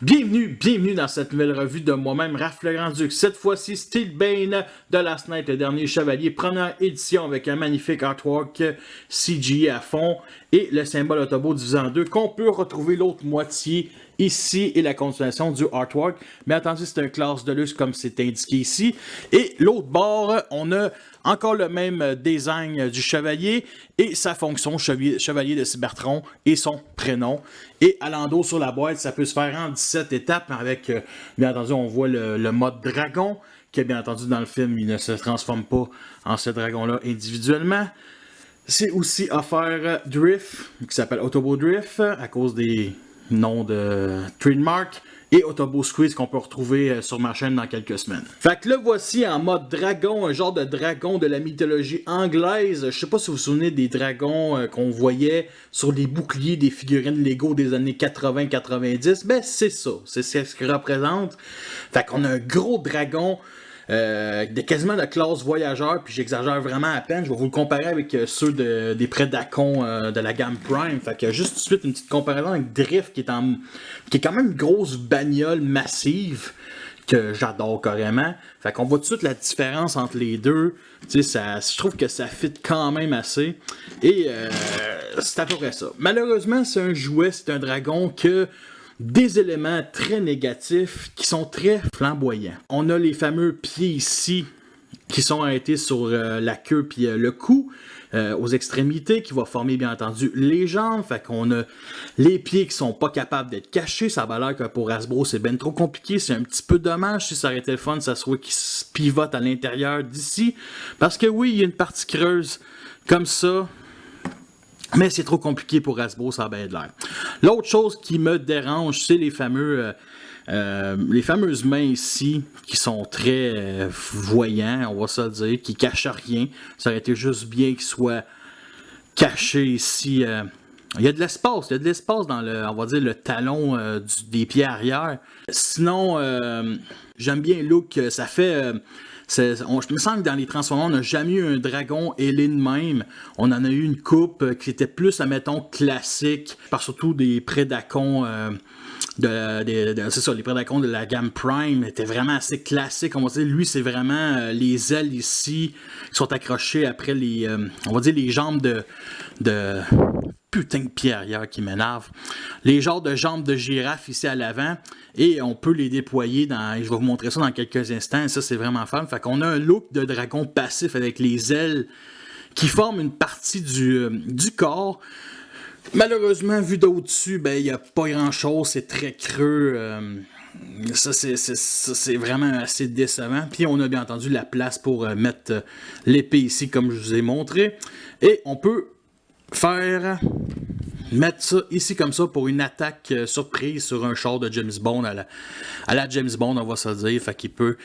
Bienvenue dans cette nouvelle revue de moi-même, Raph le Grand-Duc. Cette fois-ci, Steelbane de Last Knight, le dernier chevalier, première édition avec un magnifique artwork CGI à fond et le symbole Autobot divisé en deux qu'on peut retrouver l'autre moitié ici et la continuation du artwork. Bien entendu, c'est un classe de luxe comme c'est indiqué ici. Et l'autre bord, on a encore le même design du chevalier et sa fonction chevalier de Cybertron et son prénom. Et à l'endos sur la boîte, ça peut se faire en 17 étapes avec, bien entendu, on voit le mode dragon, qui bien entendu dans le film, il ne se transforme pas en ce dragon-là individuellement. C'est aussi offert Drift, qui s'appelle Autobot Drift, à cause des noms de trademark. Et Autobot Squeeze qu'on peut retrouver sur ma chaîne dans quelques semaines. Fait que le voici en mode dragon, un genre de dragon de la mythologie anglaise. Je sais pas si vous vous souvenez des dragons qu'on voyait sur les boucliers des figurines Lego des années 80-90. Ben c'est ça, c'est ce que représente. Fait qu'on a un gros dragon quasiment de classe voyageur, puis j'exagère vraiment à peine. Je vais vous le comparer avec ceux des Predacons de la gamme Prime. Fait que juste tout de suite une petite comparaison avec Drift qui est quand même une grosse bagnole massive que j'adore carrément. Fait qu'on voit tout de suite la différence entre les deux. Tu sais, je trouve que ça fit quand même assez. Et c'est à peu près ça. Malheureusement, c'est un jouet, c'est un dragon que des éléments très négatifs qui sont très flamboyants. On a les fameux pieds ici qui sont arrêtés sur la queue puis le cou, aux extrémités, qui va former bien entendu les jambes. Fait qu'on a les pieds qui sont pas capables d'être cachés. Ça va l'air que pour Hasbro c'est bien trop compliqué. C'est un petit peu dommage. Si ça aurait été le fun, ça soit qu'il se pivote à l'intérieur d'ici. Parce que oui, il y a une partie creuse comme ça. Mais c'est trop compliqué pour Hasbro, ça a bien de l'air. L'autre chose qui me dérange, c'est les fameuses mains ici, qui sont très voyants, on va se dire, qui cachent rien. Ça aurait été juste bien qu'ils soient cachés ici. Il y a de l'espace dans on va dire, le talon des pieds arrière. Sinon, j'aime bien le look, ça fait... je me sens que dans les Transformers, on n'a jamais eu un dragon ailé de même. On en a eu une coupe qui était plus, admettons, classique. Par surtout des Predacons, c'est ça, les Predacons de la gamme Prime étaient vraiment assez classiques. On va dire, lui, c'est vraiment les ailes ici qui sont accrochées après on va dire, les jambes de putain de pied arrière qui m'énerve. Les genres de jambes de girafe ici à l'avant. Et on peut les déployer je vais vous montrer ça dans quelques instants. Et ça, c'est vraiment fun. Fait qu'on a un look de dragon passif avec les ailes qui forment une partie du corps. Malheureusement, vu d'au-dessus, ben, il n'y a pas grand-chose. C'est très creux. Ça, c'est vraiment assez décevant. Puis on a bien entendu la place pour mettre l'épée ici, comme je vous ai montré. Et on peut mettre ça ici comme ça pour une attaque surprise sur un char de James Bond à la James Bond, on va se dire. Fait qu'il peut,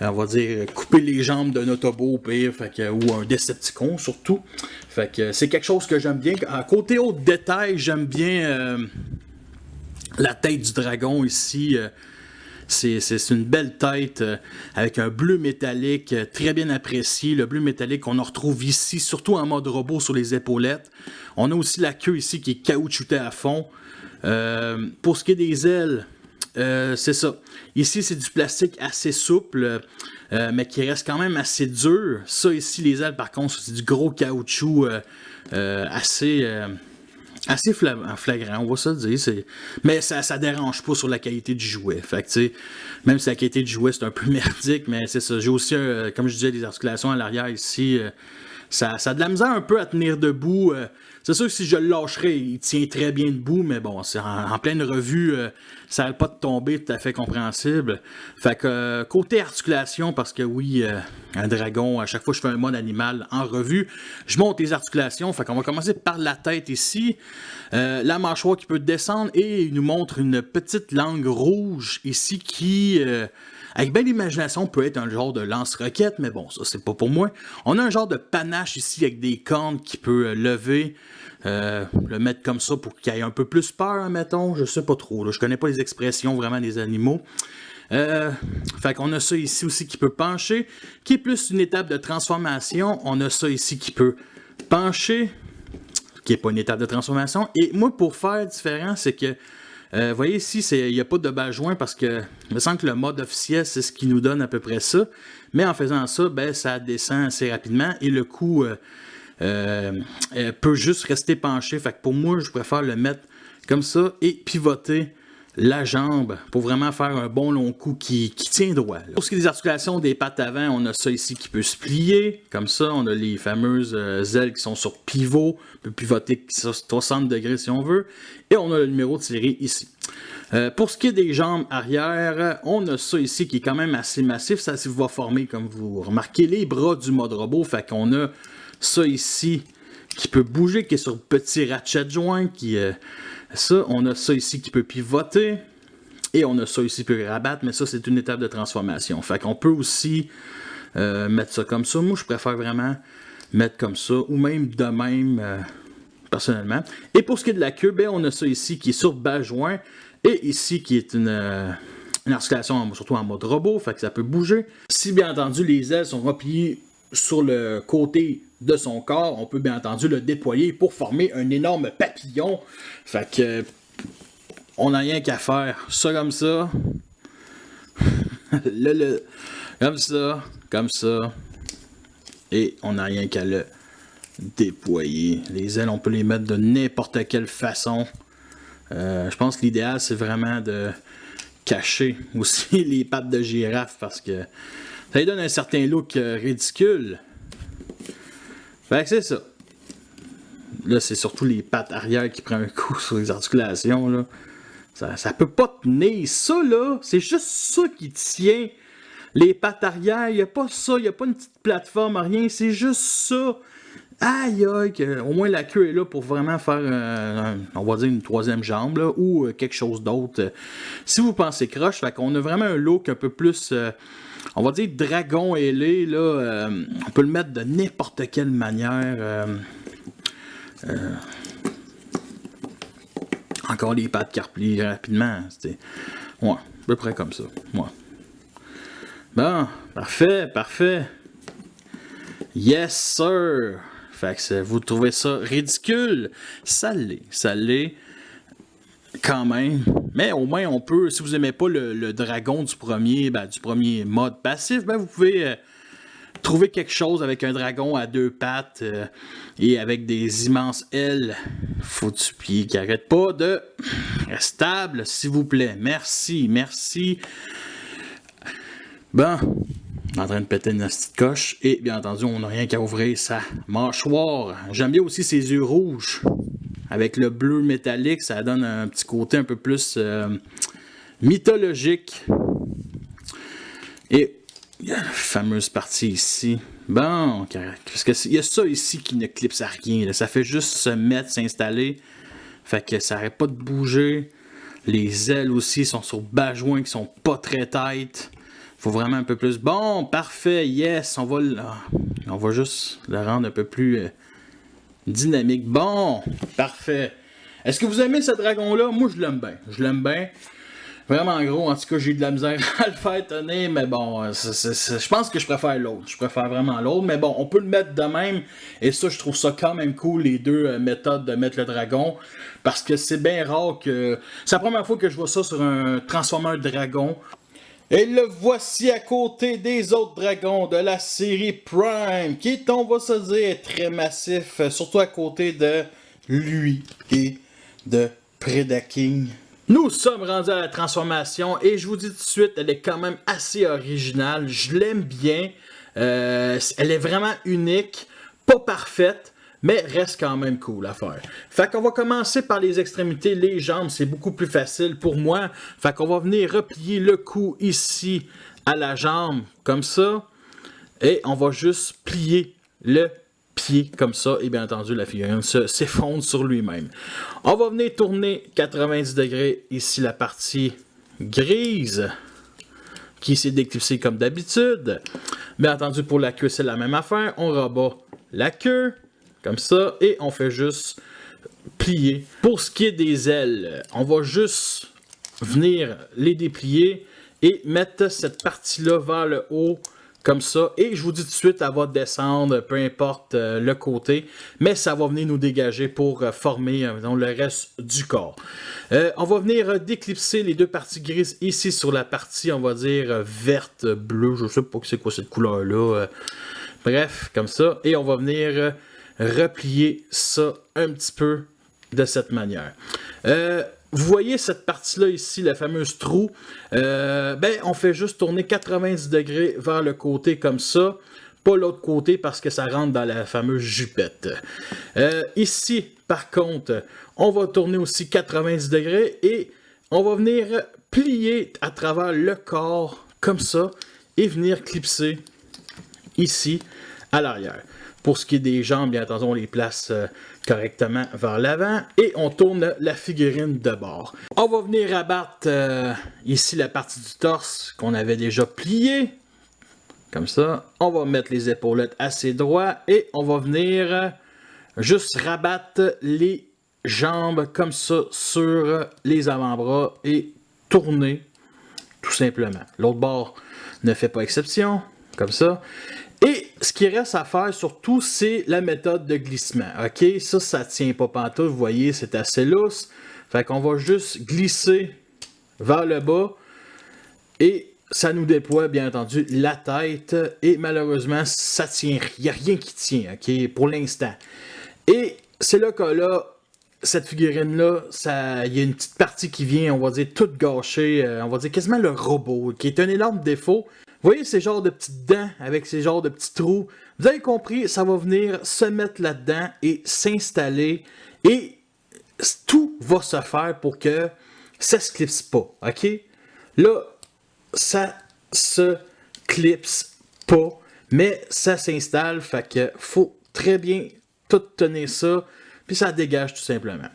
on va dire, couper les jambes d'un Autobot au pire, ou un Decepticon surtout. Fait que c'est quelque chose que j'aime bien. À côté autre détail, j'aime bien la tête du dragon ici. C'est une belle tête avec un bleu métallique très bien apprécié. Le bleu métallique qu'on retrouve ici, surtout en mode robot sur les épaulettes. On a aussi la queue ici qui est caoutchoutée à fond. Pour ce qui est des ailes, c'est ça. Ici, c'est du plastique assez souple, mais qui reste quand même assez dur. Ça ici, les ailes, par contre, c'est du gros caoutchouc assez flagrant, on va se le dire. Mais ça dérange pas sur la qualité du jouet. Fait que, tu sais, même si la qualité du jouet, c'est un peu merdique, mais c'est ça. J'ai aussi, comme je disais, des articulations à l'arrière ici. Ça a de la misère un peu à tenir debout. C'est sûr que si je le lâcherais, il tient très bien debout, mais bon, c'est en pleine revue, ça n'arrête pas de tomber, tout à fait compréhensible. Fait que côté articulation, parce que oui, un dragon, à chaque fois que je fais un mode animal en revue, je monte les articulations. Fait qu'on va commencer par la tête ici, la mâchoire qui peut descendre, et il nous montre une petite langue rouge ici qui... avec belle imagination, peut être un genre de lance-roquette, mais bon, ça, c'est pas pour moi. On a un genre de panache ici avec des cornes qui peut lever, le mettre comme ça pour qu'il ait un peu plus peur, mettons. Je sais pas trop, là. Je connais pas les expressions vraiment des animaux. Fait qu'on a ça ici aussi qui peut pencher, qui est plus une étape de transformation. On a ça ici qui peut pencher, qui n'est pas une étape de transformation. Et moi, pour faire différent, c'est que Vous voyez ici, il n'y a pas de bas joint parce que il me semble que le mode officiel, c'est ce qui nous donne à peu près ça. Mais en faisant ça, ben, ça descend assez rapidement et le cou peut juste rester penché. Fait que pour moi, je préfère le mettre comme ça et pivoter la jambe pour vraiment faire un bon long cou qui tient droit. Là. Pour ce qui est des articulations des pattes avant, on a ça ici qui peut se plier, comme ça. On a les fameuses ailes qui sont sur pivot, on peut pivoter sur 60 degrés si on veut. Et on a le numéro de série ici. Pour ce qui est des jambes arrière, on a ça ici qui est quand même assez massif. Ça va former, comme vous remarquez, les bras du mode robot. Fait qu'on a ça ici qui peut bouger, qui est sur petit ratchet joint, ça, on a ça ici qui peut pivoter, et on a ça ici qui peut rabattre, mais ça, c'est une étape de transformation. Fait qu'on peut aussi mettre ça comme ça. Moi, je préfère vraiment mettre comme ça, ou même de même, personnellement. Et pour ce qui est de la queue, ben, on a ça ici qui est sur bas joint, et ici qui est une articulation surtout en mode robot, fait que ça peut bouger. Si, bien entendu, les ailes sont repliées sur le côté de son corps, on peut bien entendu le déployer pour former un énorme papillon. Fait que on n'a rien qu'à faire. Ça comme ça. Comme ça. Et on n'a rien qu'à le déployer. Les ailes, on peut les mettre de n'importe quelle façon. Je pense que l'idéal, c'est vraiment de cacher aussi les pattes de girafe parce que ça lui donne un certain look ridicule. Fait que c'est ça. Là, c'est surtout les pattes arrière qui prennent un coup sur les articulations. Là. Ça peut pas tenir. Ça, là, c'est juste ça qui tient les pattes arrière. Il n'y a pas ça. Il n'y a pas une petite plateforme, rien. C'est juste ça. Aïe, aïe. Au moins, la queue est là pour vraiment faire, on va dire, une troisième jambe là, ou quelque chose d'autre. Si vous pensez croche, fait qu'on a vraiment un look un peu plus... on va dire dragon ailé, là, on peut le mettre de n'importe quelle manière. Encore les pattes qui replient rapidement. Ouais, à peu près comme ça. Ouais. Bon, parfait, parfait. Yes, sir. Fait que vous trouvez ça ridicule? Ça l'est. Quand même. Mais au moins, on peut, si vous n'aimez pas le dragon du premier mode passif, ben vous pouvez trouver quelque chose avec un dragon à deux pattes et avec des immenses ailes foutu pied qui n'arrête pas de stable, s'il vous plaît. Merci, merci. Bon, en train de péter une petite coche et bien entendu, on n'a rien qu'à ouvrir sa mâchoire. J'aime bien aussi ses yeux rouges. Avec le bleu métallique, ça donne un petit côté un peu plus mythologique. Et il y a la fameuse partie ici. Bon, parce qu'il y a ça ici qui ne clipse à rien. Là. Ça fait juste se mettre, s'installer. Fait que ça n'arrête pas de bouger. Les ailes aussi sont sur bas joints qui sont pas très tight. Faut vraiment un peu plus. Bon, parfait, yes. On va juste le rendre un peu plus... dynamique. Bon, parfait. Est-ce que vous aimez ce dragon-là? Moi, je l'aime bien. Je l'aime bien. Vraiment gros. En tout cas, j'ai eu de la misère à le faire tenir. Mais bon, je pense que je préfère l'autre. Je préfère vraiment l'autre. Mais bon, on peut le mettre de même. Et ça, je trouve ça quand même cool, les deux méthodes de mettre le dragon. Parce que c'est bien rare que... C'est la première fois que je vois ça sur un Transformer Dragon. Et le voici à côté des autres dragons de la série Prime, qui est, on va se dire, très massif, surtout à côté de lui et de Predaking. Nous sommes rendus à la transformation et je vous dis tout de suite, elle est quand même assez originale. Je l'aime bien, elle est vraiment unique, pas parfaite. Mais reste quand même cool à faire. Fait qu'on va commencer par les extrémités, les jambes, c'est beaucoup plus facile pour moi. Fait qu'on va venir replier le cou ici à la jambe, comme ça. Et on va juste plier le pied comme ça. Et bien entendu, la figurine s'effondre sur lui-même. On va venir tourner 90 degrés ici la partie grise, qui s'est déclipsée comme d'habitude. Bien entendu, pour la queue, c'est la même affaire. On rabat la queue. Comme ça, et on fait juste plier. Pour ce qui est des ailes, on va juste venir les déplier et mettre cette partie-là vers le haut comme ça. Et je vous dis tout de suite, elle va descendre, peu importe le côté, mais ça va venir nous dégager pour former le reste du corps. On va venir déclipser les deux parties grises ici sur la partie, on va dire, verte, bleue. Je sais pas c'est quoi cette couleur-là. Bref, comme ça. Et on va venir replier ça un petit peu de cette manière. Vous voyez cette partie-là ici, la fameuse trou, on fait juste tourner 90 degrés vers le côté comme ça, pas l'autre côté parce que ça rentre dans la fameuse jupette. Ici, par contre, on va tourner aussi 90 degrés et on va venir plier à travers le corps comme ça et venir clipser ici à l'arrière. Pour ce qui est des jambes, bien entendu, on les place correctement vers l'avant et on tourne la figurine de bord. On va venir abattre ici la partie du torse qu'on avait déjà pliée. Comme ça. On va mettre les épaulettes assez droits et on va venir juste rabattre les jambes comme ça sur les avant-bras et tourner tout simplement. L'autre bord ne fait pas exception. Comme ça. Et ce qui reste à faire surtout, c'est la méthode de glissement. OK? Ça tient pas pantoute. Vous voyez, c'est assez lousse. Fait qu'on va juste glisser vers le bas. Et ça nous déploie, bien entendu, la tête. Et malheureusement, ça tient. Il n'y a rien qui tient, OK? Pour l'instant. Et c'est là que là, cette figurine-là, il y a une petite partie qui vient, on va dire, toute gâchée. On va dire quasiment le robot, qui est un énorme défaut. Vous voyez ces genres de petites dents avec ces genres de petits trous? Vous avez compris, ça va venir se mettre là-dedans et s'installer. Et tout va se faire pour que ça ne se clipse pas. OK? Là, ça se clipse pas, mais ça s'installe. Fait que faut très bien tout tenir ça. Puis ça dégage tout simplement.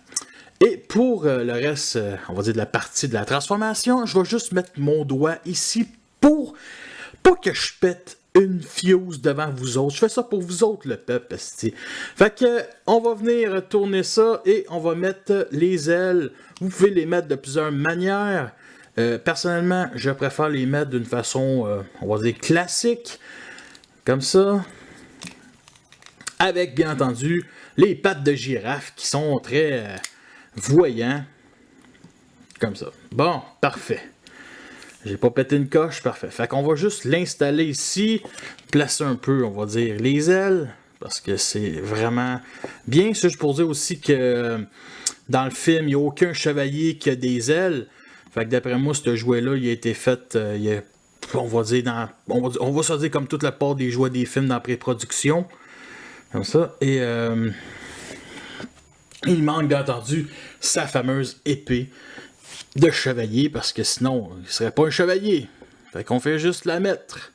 Et pour le reste, on va dire de la partie de la transformation, je vais juste mettre mon doigt ici pour pas que je pète une fuse devant vous autres. Je fais ça pour vous autres, le peuple. Fait que, on va venir tourner ça et on va mettre les ailes. Vous pouvez les mettre de plusieurs manières. Personnellement, je préfère les mettre d'une façon, on va dire, classique. Comme ça. Avec, bien entendu, les pattes de girafe qui sont très voyants. Comme ça. Bon, parfait. J'ai pas pété une coche, parfait. Fait qu'on va juste l'installer ici, placer un peu, on va dire, les ailes, parce que c'est vraiment bien. Ça, je pour dire aussi que dans le film, il n'y a aucun chevalier qui a des ailes. Fait que d'après moi, ce jouet-là, il a été fait, on va dire, on va se dire comme toute la part des jouets des films dans la pré-production. Comme ça. Et il manque, bien entendu, sa fameuse épée de chevalier, parce que sinon, il serait pas un chevalier. Fait qu'on fait juste la mettre.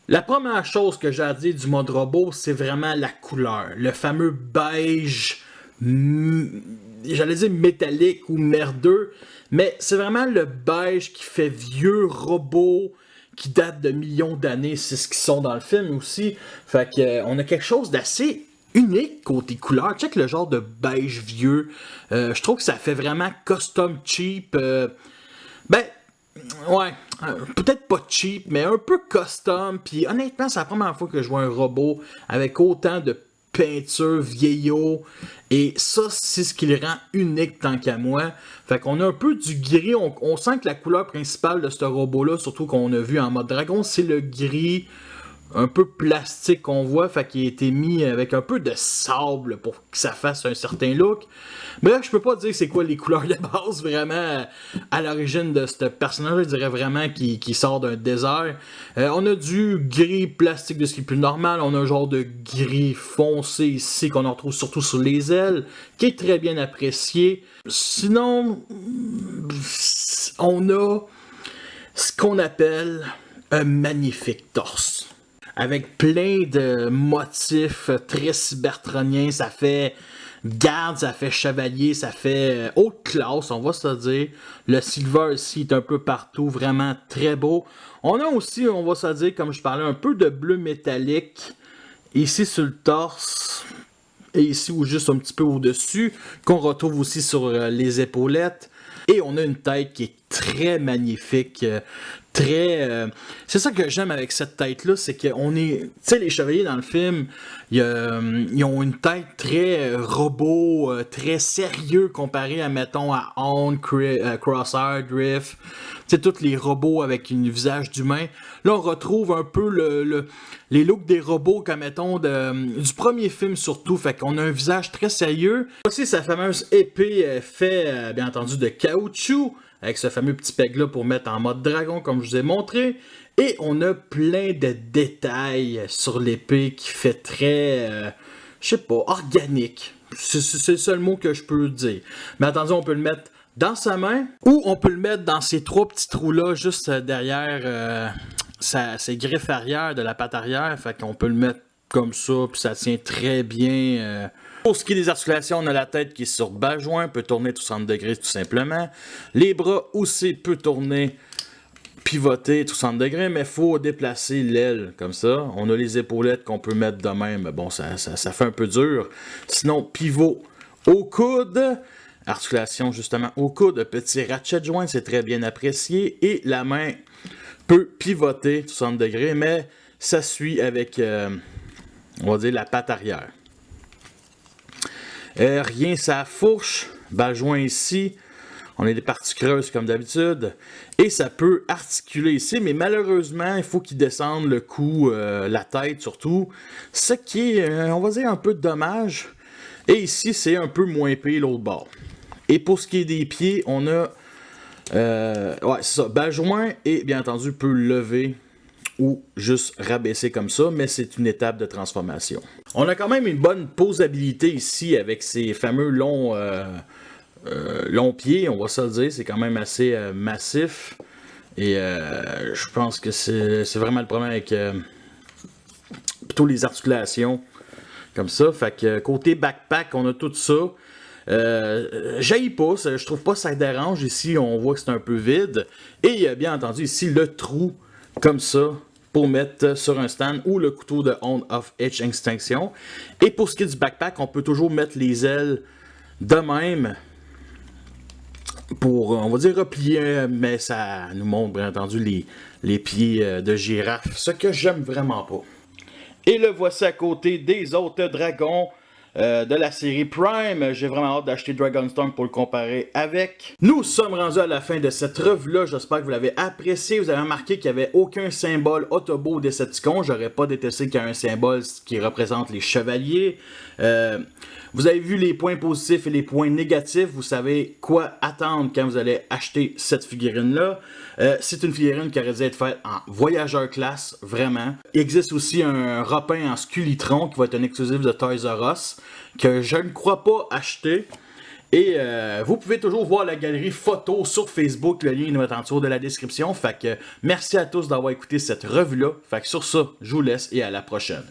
La première chose que j'ai à dire du mode robot, c'est vraiment la couleur. Le fameux beige, j'allais dire métallique ou merdeux, mais c'est vraiment le beige qui fait vieux robot, qui date de millions d'années. C'est ce qui sont dans le film aussi. Fait qu'on a quelque chose d'assez unique côté couleur. Check le genre de beige vieux. Je trouve que ça fait vraiment custom cheap. Ouais, peut-être pas cheap, mais un peu custom. Puis honnêtement, c'est la première fois que je vois un robot avec autant de peinture vieillot. Et ça, c'est ce qui le rend unique tant qu'à moi. Fait qu'on a un peu du gris. On sent que la couleur principale de ce robot-là, surtout qu'on a vu en mode dragon, c'est le gris un peu plastique qu'on voit, fait qu'il a été mis avec un peu de sable pour que ça fasse un certain look. Mais là, je peux pas dire c'est quoi les couleurs de base vraiment à l'origine de ce personnage. Je dirais vraiment qui sort d'un désert. On a du gris plastique de ce qui est plus normal. On a un genre de gris foncé ici qu'on en retrouve surtout sur les ailes, qui est très bien apprécié. Sinon, on a ce qu'on appelle un magnifique torse. Avec plein de motifs très cybertroniens, ça fait garde, ça fait chevalier, ça fait haute classe, on va se dire. Le silver ici est un peu partout, vraiment très beau. On a aussi, on va se dire, comme je parlais, un peu de bleu métallique ici sur le torse et ici ou juste un petit peu au-dessus, qu'on retrouve aussi sur les épaulettes. Et on a une tête qui est très magnifique, c'est ça que j'aime avec cette tête-là, c'est qu'on est... Tu sais, les chevaliers dans le film, ils ont une tête très robot, très sérieux comparé à, mettons, à Hound, Crosshair, Drift. Tu sais, tous les robots avec un visage d'humain. Là, on retrouve un peu les looks des robots, comme mettons, du premier film surtout. Fait qu'on a un visage très sérieux. Voici sa fameuse épée faite, bien entendu, de caoutchouc, avec ce fameux petit peg-là pour mettre en mode dragon, comme je vous ai montré. Et on a plein de détails sur l'épée qui fait très, je sais pas, organique. C'est le seul mot que je peux dire. Mais attention, on peut le mettre dans sa main ou on peut le mettre dans ces trois petits trous-là, juste derrière ses griffes arrière de la patte arrière. Fait qu'on peut le mettre comme ça, puis ça tient très bien. Pour ce qui est des articulations, on a la tête qui est sur bas joint, peut tourner 60 degrés tout simplement. Les bras aussi peut tourner, pivoter 60 degrés, mais il faut déplacer l'aile comme ça. On a les épaulettes qu'on peut mettre de même, mais bon, ça fait un peu dur. Sinon, pivot au coude, articulation justement au coude, petit ratchet joint, c'est très bien apprécié. Et la main peut pivoter 60 degrés, mais ça suit avec, on va dire, la patte arrière. Rien, ça fourche, bas joint ici, on a des parties creuses comme d'habitude, et ça peut articuler ici, mais malheureusement, il faut qu'il descende le cou, la tête surtout, ce qui est, on va dire, un peu dommage, et ici, c'est un peu moins pire l'autre bord. Et pour ce qui est des pieds, on a, ouais, c'est ça, bas joint, et bien entendu, peut lever ou juste rabaisser comme ça, mais c'est une étape de transformation. On a quand même une bonne posabilité ici avec ces fameux longs pieds, on va se le dire, c'est quand même assez massif. Et je pense que c'est vraiment le problème avec plutôt les articulations comme ça. Fait que côté backpack, on a tout ça. J'haïs pas, je trouve pas que ça dérange. Ici, on voit que c'est un peu vide. Et il y a bien entendu ici le trou comme ça, pour mettre sur un stand ou le couteau de On of Edge Extinction. Et pour ce qui est du backpack, on peut toujours mettre les ailes de même pour, on va dire, replier, mais ça nous montre bien entendu les pieds de girafe, ce que j'aime vraiment pas. Et le voici à côté des autres dragons de la série Prime. J'ai vraiment hâte d'acheter Dragonstorm pour le comparer avec. Nous sommes rendus à la fin de cette revue-là. J'espère que vous l'avez apprécié. Vous avez remarqué qu'il n'y avait aucun symbole Autobot Decepticon. J'aurais pas détesté qu'il y ait un symbole qui représente les chevaliers. Vous avez vu les points positifs et les points négatifs. Vous savez quoi attendre quand vous allez acheter cette figurine-là. C'est une figurine qui aurait dû être faite en voyageur classe, vraiment. Il existe aussi un repeint en Sculitron qui va être un exclusif de Toys R Us, que je ne crois pas acheter. Et vous pouvez toujours voir la galerie photo sur Facebook, le lien est en dessous de la description. Fait que merci à tous d'avoir écouté cette revue-là. Fait que sur ça, je vous laisse et à la prochaine.